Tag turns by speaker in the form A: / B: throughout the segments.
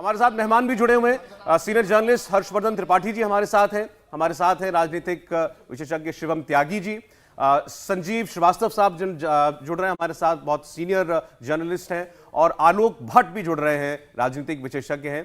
A: हमारे साथ मेहमान भी जुड़े हुए हैं। सीनियर जर्नलिस्ट हर्षवर्धन त्रिपाठी जी हमारे साथ हैं राजनीतिक विशेषज्ञ शिवम त्यागी जी, संजीव श्रीवास्तव साहब जुड़ रहे हैं हमारे साथ, बहुत सीनियर जर्नलिस्ट हैं, और आलोक भट्ट भी जुड़ रहे हैं, राजनीतिक विशेषज्ञ हैं।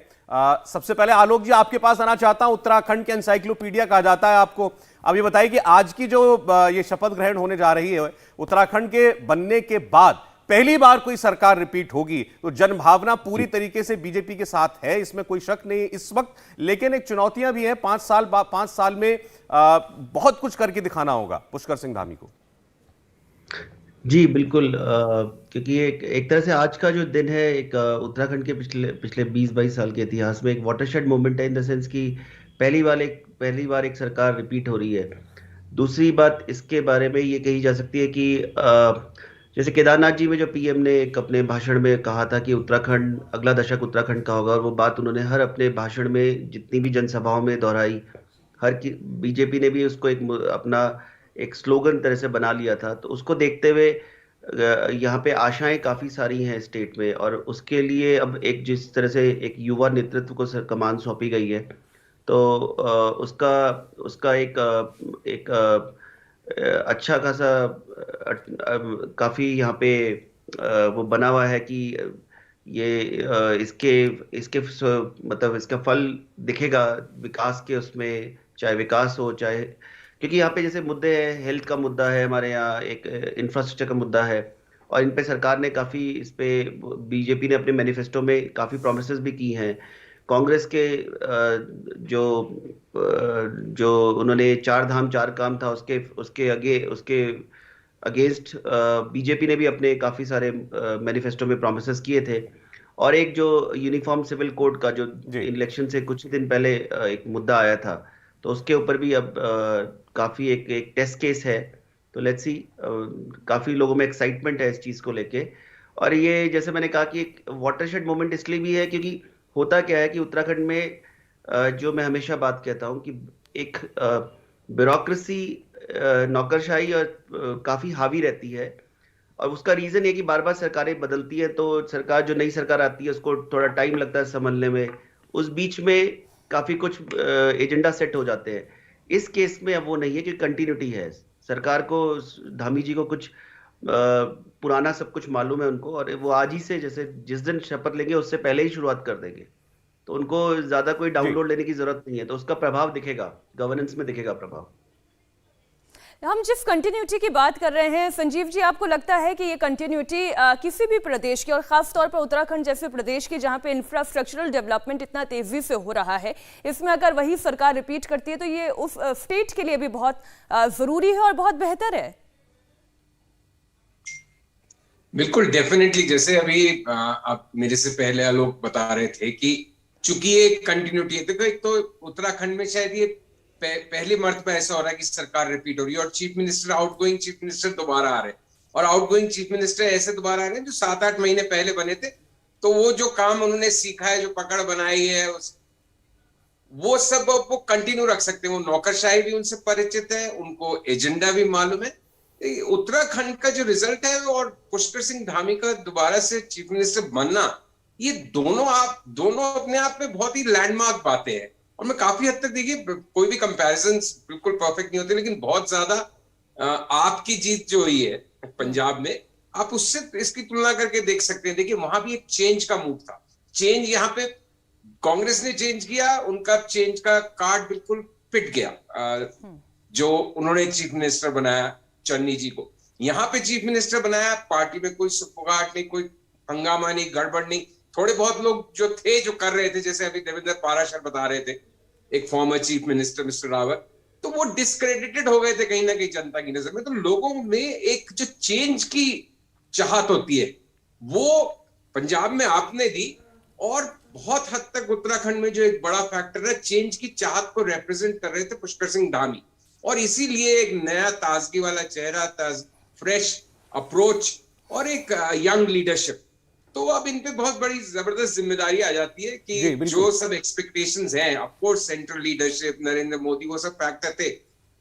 A: सबसे पहले आलोक जी आपके पास आना चाहता हूं। उत्तराखंड के एनसाइक्लोपीडिया कहा जाता है आपको। अब ये बताइए कि आज की जो ये शपथ ग्रहण होने जा रही है, उत्तराखंड के बनने के बाद पहली बार कोई सरकार रिपीट होगी, तो जनभावना पूरी तरीके से बीजेपी के साथ है, इसमें कोई शक नहीं इस वक्त। लेकिन एक चुनौतियां भी हैं, 5 साल में बहुत कुछ करके दिखाना होगा पुष्कर सिंह धामी को।
B: जी बिल्कुल, क्योंकि एक तरह से आज का जो दिन है, एक उत्तराखंड के पिछले 20-22 साल के इतिहास में एक वाटरशेड मोमेंट है, इन द सेंस कि पहली बार एक सरकार रिपीट हो रही है। दूसरी बात इसके बारे में ये कही जा सकती है कि जैसे केदारनाथ जी में जो पीएम ने एक अपने भाषण में कहा था कि उत्तराखंड, अगला दशक उत्तराखंड का होगा, और वो बात उन्होंने हर अपने भाषण में जितनी भी जनसभाओं में दोहराई। हर की बीजेपी ने भी उसको अपना एक स्लोगन तरह से बना लिया था। तो उसको देखते हुए यहाँ पे आशाएं काफी सारी हैं स्टेट में, और उसके लिए अब एक जिस तरह से एक युवा नेतृत्व को कमान सौंपी गई है, तो उसका उसका एक अच्छा खासा काफी यहाँ पे वो बना हुआ है कि ये इसके इसके मतलब इसका फल दिखेगा विकास के उसमें, चाहे विकास हो चाहे, क्योंकि यहाँ पे जैसे मुद्दे हैं, हेल्थ का मुद्दा है हमारे यहाँ, एक इंफ्रास्ट्रक्चर का मुद्दा है, और इन पे सरकार ने काफी, इस पे बीजेपी ने अपने मैनिफेस्टो में काफी प्रोमिसेस भी की हैं। कांग्रेस के जो उन्होंने 4 धाम 4 काम था, उसके अगेंस्ट बीजेपी ने भी अपने काफी सारे मैनिफेस्टो में प्रोमिसेस किए थे। और एक जो यूनिफॉर्म सिविल कोड का जो इलेक्शन से कुछ दिन पहले एक मुद्दा आया था, तो उसके ऊपर भी अब काफी एक टेस्ट केस है। तो लेट्स सी, काफी लोगों में एक्साइटमेंट है इस चीज को लेके। और ये जैसे मैंने कहा कि एक वाटरशेड मोमेंट इसलिए भी है क्योंकि होता क्या है कि उत्तराखंड में जो मैं हमेशा बात कहता हूँ कि एक ब्यूरोक्रेसी, नौकरशाही और काफी हावी रहती है। और उसका रीजन ये कि बार बार सरकारें बदलती है, तो जो नई सरकार आती है उसको थोड़ा टाइम लगता है संभलने में। उस बीच में काफी कुछ एजेंडा सेट हो जाते हैं। इस केस में अब वो नहीं है कि कंटिन्यूटी है। सरकार को, धामी जी को कुछ पुराना सब कुछ मालूम है उनको, और वो आज ही से, जैसे जिस दिन शपथ लेंगे उससे पहले ही शुरुआत कर देंगे, तो उनको ज्यादा कोई डाउनलोड लेने की जरूरत नहीं है। तो उसका प्रभाव दिखेगा, गवर्नेंस में दिखेगा प्रभाव।
C: हम जिस कंटिन्यूटी की बात कर रहे हैं, संजीव जी, आपको लगता है कि ये कंटिन्यूटी किसी भी प्रदेश की, और खास तौर पर उत्तराखंड जैसे प्रदेश की जहां पे इंफ्रास्ट्रक्चरल डेवलपमेंट इतना तेजी से हो रहा है, इसमें अगर वही सरकार रिपीट करती है तो ये उस स्टेट के लिए भी बहुत जरूरी है और बहुत बेहतर है?
D: बिल्कुल, डेफिनेटली। जैसे अभी आप मेरे से पहले आलोक बता रहे थे कि चूंकि ये कंटिन्यूटी है, देखो एक तो उत्तराखंड में शायद ये पहली मर्तबा ऐसा हो रहा है कि सरकार रिपीट हो रही है, और chief minister, outgoing chief minister दोबारा आ रहे हैं। और आउटगोइंग चीफ मिनिस्टर ऐसे दोबारा आ रहे हैं जो 7-8 महीने पहले बने थे। तो वो जो काम उन्होंने सीखा है, जो पकड़ बनाई है, वो सब वो कंटिन्यू रख सकते हैं। वो नौकरशाही भी उनसे परिचित है, उनको एजेंडा भी मालूम है। उत्तराखंड का जो रिजल्ट है और पुष्कर सिंह धामी का दोबारा से चीफ मिनिस्टर बनना, ये दोनों अपने आप में बहुत ही लैंडमार्क बातें हैं। और मैं काफी हद तक, देखिए, कोई भी कंपैरिजंस बिल्कुल परफेक्ट नहीं होते, लेकिन बहुत ज्यादा आपकी जीत जो हुई है पंजाब में, आप उससे इसकी तुलना करके देख सकते हैं। देखिए, वहां भी एक चेंज का मूव था। चेंज यहाँ पे कांग्रेस ने चेंज किया, उनका चेंज का कार्ड बिल्कुल पिट गया। जो उन्होंने चीफ मिनिस्टर बनाया चन्नी जी को, यहाँ पे चीफ मिनिस्टर बनाया, पार्टी में कोई सुपुगाट नहीं, कोई हंगामा नहीं, गड़बड़ नहीं। थोड़े बहुत लोग जो थे, जो कर रहे थे, जैसे अभी देवेंद्र पाराशर बता रहे थे, एक former chief minister mister Rawat, तो वो डिस्क्रेडिटेड हो गए थे कहीं ना कहीं जनता की नजर में। तो लोगों में एक जो चेंज की चाहत होती है, वो पंजाब में आपने दी, और बहुत हद तक उत्तराखंड में जो एक बड़ा फैक्टर है, चेंज की चाहत को रिप्रेजेंट कर रहे थे पुष्कर सिंह धामी। और इसीलिए एक नया ताजगी वाला चेहरा, फ्रेश अप्रोच और एक यंग लीडरशिप, तो अब इन पे बहुत बड़ी जबरदस्त जिम्मेदारी आ जाती है कि जो सब एक्सपेक्टेशंस हैं, of course central leadership, Narendra Modi, वो सब फैक्टर थे।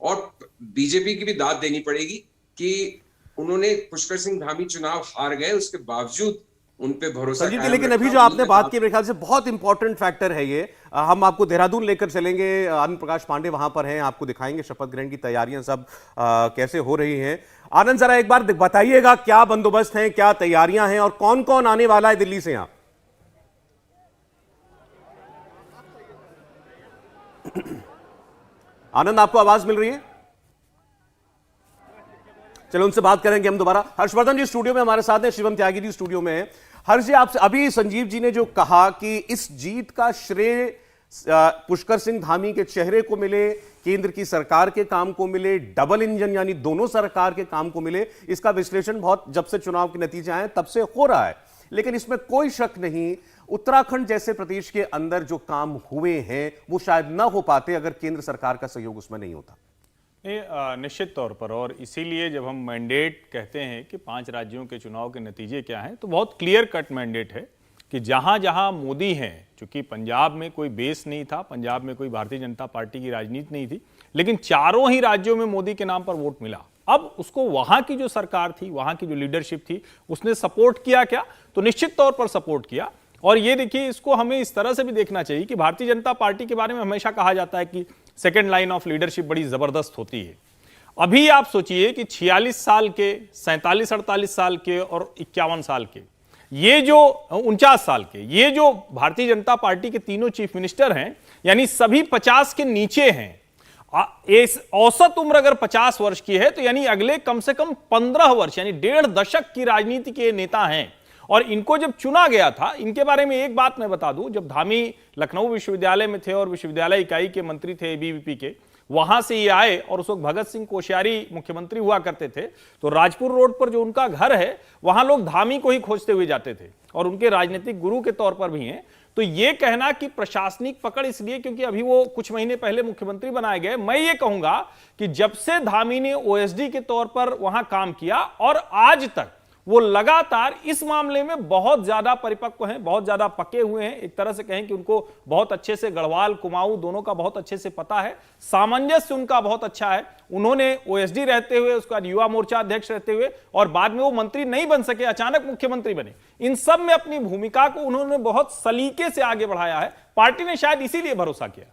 D: और बीजेपी की भी दाद देनी पड़ेगी कि उन्होंने, पुष्कर सिंह धामी चुनाव हार गए, उसके बावजूद उन पे भरोसा
A: संजीव जी,
D: कायम
A: लेकिन
D: रखना,
A: अभी जो आपने
D: उनमें
A: बात की, मेरे ख्याल से बहुत इंपॉर्टेंट फैक्टर है ये। हम आपको देहरादून लेकर चलेंगे, आनंद प्रकाश पांडे वहां पर हैं, आपको दिखाएंगे शपथ ग्रहण की तैयारियां सब कैसे हो रही हैं। आनंद, जरा एक बार बताइएगा क्या बंदोबस्त है, क्या तैयारियां हैं और कौन कौन आने वाला है दिल्ली से यहां? आनंद, आपको आवाज मिल रही है? चलो उनसे बात करेंगे हम दोबारा। हर्षवर्धन जी स्टूडियो में हमारे साथ हैं, शिवम त्यागी जी स्टूडियो में हैं। हर्ष जी, आपसे अभी संजीव जी ने जो कहा कि इस जीत का श्रेय पुष्कर सिंह धामी के चेहरे को मिले, केंद्र की सरकार के काम को मिले, डबल इंजन यानी दोनों सरकार के काम को मिले, इसका विश्लेषण बहुत जब से चुनाव के नतीजे आए तब से हो रहा है। लेकिन इसमें कोई शक नहीं, उत्तराखंड जैसे प्रदेश के अंदर जो काम हुए हैं वो शायद ना हो पाते अगर केंद्र सरकार का सहयोग उसमें नहीं होता।
E: निश्चित तौर पर, और इसीलिए जब हम मैंडेट कहते हैं कि 5 राज्यों के चुनाव के नतीजे क्या हैं, तो बहुत क्लियर कट मैंडेट है कि जहां जहां मोदी हैं, चूंकि पंजाब में कोई बेस नहीं था, पंजाब में कोई भारतीय जनता पार्टी की राजनीति नहीं थी, लेकिन चारों ही राज्यों में मोदी के नाम पर वोट मिला। अब उसको वहां की जो सरकार थी, वहां की जो लीडरशिप थी, उसने सपोर्ट किया क्या? तो निश्चित तौर पर सपोर्ट किया। और ये देखिए, इसको हमें इस तरह से भी देखना चाहिए कि भारतीय जनता पार्टी के बारे में हमेशा कहा जाता है कि सेकेंड लाइन ऑफ लीडरशिप बड़ी जबरदस्त होती है। अभी आप सोचिए कि 46 साल के, 47-48 साल के और 51 साल के, ये जो 49 साल के, ये जो भारतीय जनता पार्टी के तीनों चीफ मिनिस्टर हैं, यानी सभी 50 के नीचे हैं। इस औसत उम्र अगर 50 वर्ष की है तो यानी अगले कम से कम 15 वर्ष यानी 1.5 दशक की राजनीति के नेता हैं। और इनको जब चुना गया था, इनके बारे में एक बात मैं बता दूं, जब धामी लखनऊ विश्वविद्यालय में थे और विश्वविद्यालय इकाई के मंत्री थे एबीवीपी के, वहां से ये आए और उस वक्त भगत सिंह कोश्यारी मुख्यमंत्री हुआ करते थे, तो राजपुर रोड पर जो उनका घर है वहां लोग धामी को ही खोजते हुए जाते थे और उनके राजनीतिक गुरु के तौर पर भी हैं। तो ये कहना कि प्रशासनिक पकड़ इसलिए क्योंकि अभी वो कुछ महीने पहले मुख्यमंत्री बनाए गए, मैं ये कहूंगा कि जब से धामी ने ओएसडी के तौर पर वहां काम किया और आज तक वो लगातार इस मामले में बहुत ज्यादा परिपक्व हैं, बहुत ज्यादा पके हुए हैं। एक तरह से कहें कि उनको बहुत अच्छे से गढ़वाल कुमाऊं दोनों का बहुत अच्छे से पता है, सामंजस्य उनका बहुत अच्छा है। उन्होंने ओएसडी रहते हुए, उसका युवा मोर्चा अध्यक्ष रहते हुए, और बाद में वो मंत्री नहीं बन सके, अचानक मुख्यमंत्री बने, इन सब में अपनी भूमिका को उन्होंने बहुत सलीके से आगे बढ़ाया है। पार्टी ने शायद इसीलिए भरोसा किया।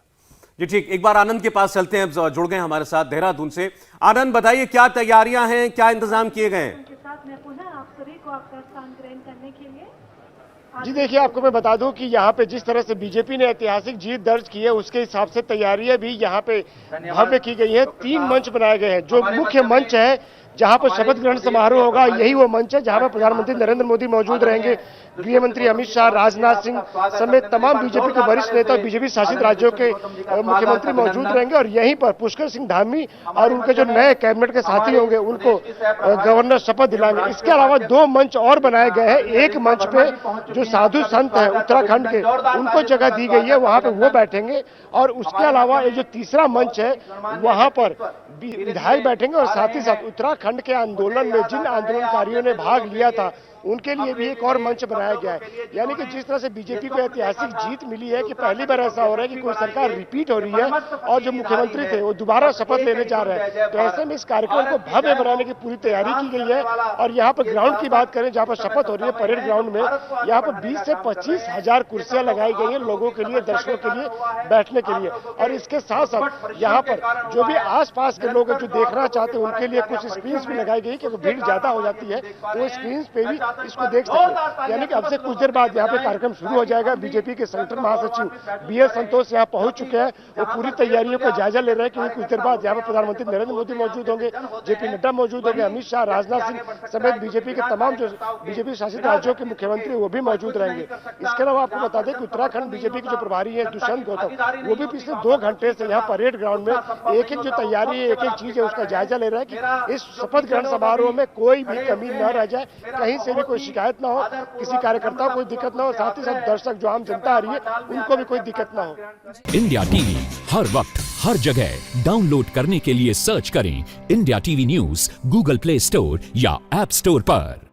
A: जी ठीक, एक बार आनंद के पास चलते हैं, जुड़ गए हमारे साथ देहरादून से। आनंद, बताइए क्या तैयारियां हैं, क्या इंतजाम किए गए हैं?
F: मैं पुनः आप सभी को आपका स्थान ग्रहण करने के लिए।
G: जी देखिए, आपको मैं बता दूं कि यहाँ पे जिस तरह से बीजेपी ने ऐतिहासिक जीत दर्ज की है, उसके हिसाब से तैयारियां भी यहाँ पे भव्य की गई है। 3 मंच बनाए गए हैं। जो मुख्य मंच है जहां पर शपथ ग्रहण समारोह होगा, यही वो मंच है जहां पर प्रधानमंत्री नरेंद्र मोदी मौजूद रहेंगे, गृह मंत्री अमित शाह, राजनाथ सिंह समेत तमाम बीजेपी के वरिष्ठ नेता, बीजेपी शासित राज्यों के मुख्यमंत्री मौजूद रहेंगे। और यहीं पर पुष्कर सिंह धामी और उनके जो नए कैबिनेट के साथी होंगे उनको गवर्नर शपथ दिलाएंगे। इसके अलावा 2 मंच और बनाए गए हैं। एक मंच पे जो साधु संत है उत्तराखंड के, उनको जगह दी गई है, वहां पे वो बैठेंगे। और उसके अलावा ये जो तीसरा मंच है, वहां पर विधायक बैठेंगे और साथ ही साथ उत्तराखंड के आंदोलन में जिन आंदोलनकारियों ने भाग लिया था उनके लिए भी एक और मंच बनाया गया है। यानी कि जिस तरह से बीजेपी को ऐतिहासिक जीत मिली है कि पहली बार ऐसा हो रहा है कि कोई सरकार रिपीट हो रही है और जो मुख्यमंत्री थे वो दोबारा शपथ लेने जा रहे हैं, तो ऐसे में इस कार्यक्रम को भव्य बनाने की पूरी तैयारी की गई है। और यहाँ पर ग्राउंड की बात करें, जहाँ पर शपथ हो रही है परेड ग्राउंड में, यहाँ पर 20 से 25 हजार कुर्सियां लगाई गई है लोगों के लिए, दर्शकों के लिए बैठने के लिए। और इसके साथ साथ यहाँ पर जो भी आसपास के लोग जो देखना चाहते हैं उनके लिए कुछ स्क्रीन भी लगाई गई, क्योंकि भीड़ ज्यादा हो जाती है तो वो स्क्रीन पे भी इसको देख सकते। यानी कि अब से कुछ देर बाद यहाँ पे कार्यक्रम शुरू हो जाएगा। बीजेपी के सेंट्रल महासचिव BL संतोष यहाँ पहुंच चुके हैं, वो पूरी तैयारियों का जायजा ले रहे हैं क्योंकि कुछ देर बाद यहाँ पे प्रधानमंत्री नरेंद्र मोदी मौजूद होंगे, JP नड्डा मौजूद होंगे, अमित शाह, राजनाथ सिंह समेत बीजेपी के तमाम जो बीजेपी शासित राज्यों के मुख्यमंत्री वो भी मौजूद रहेंगे। इसके अलावा आपको बता दें कि उत्तराखंड बीजेपी के जो प्रभारी है दुष्यंत गौतम, वो भी पिछले 2 घंटे से यहाँ परेड ग्राउंड में एक एक जो तैयारी है, एक एक चीज है उसका जायजा ले रहे हैं कि इस शपथ ग्रहण समारोह में कोई भी कमी न रह जाए, कहीं से भी कोई शिकायत न हो, किसी कार्यकर्ता को कोई दिक्कत न हो, साथ ही साथ दर्शक जो आम जनता आ रही है उनको भी कोई दिक्कत न हो।
H: इंडिया टीवी हर वक्त हर जगह डाउनलोड करने के लिए सर्च करें India TV news Google play store या ऐप स्टोर पर।